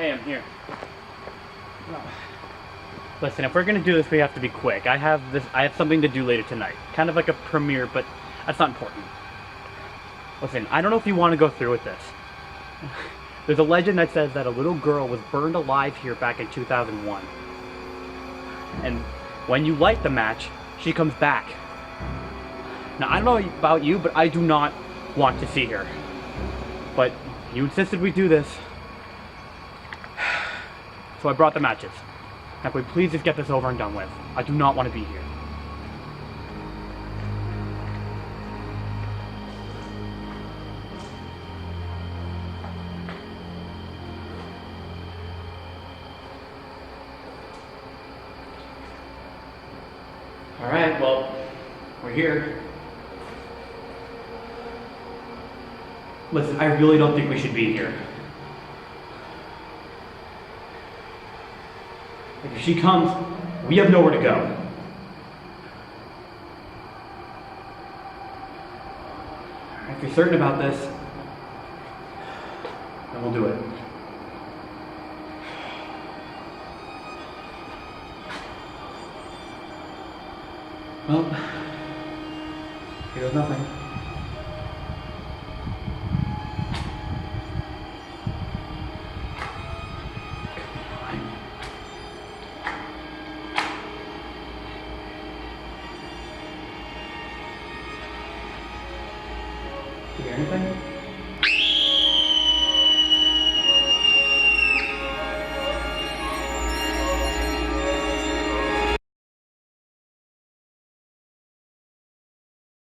Hey, I'm here. Listen, if we're gonna do this, we have to be quick. I have something to do later tonight. Kind of like a premiere, but that's not important. Listen, I don't know if you want to go through with this. There's a legend that says that a little girl was burned alive here back in 2001. And when you light the match, she comes back. Now, I don't know about you, but I do not want to see her. But you insisted we do this. So I brought the matches. Now, can we please just get this over and done with? I do not want to be here. Alright, well, we're here. Listen, I really don't think we should be here. If she comes, we have nowhere to go. If you're certain about this, then we'll do it. Well, here goes nothing. Do you hear anything?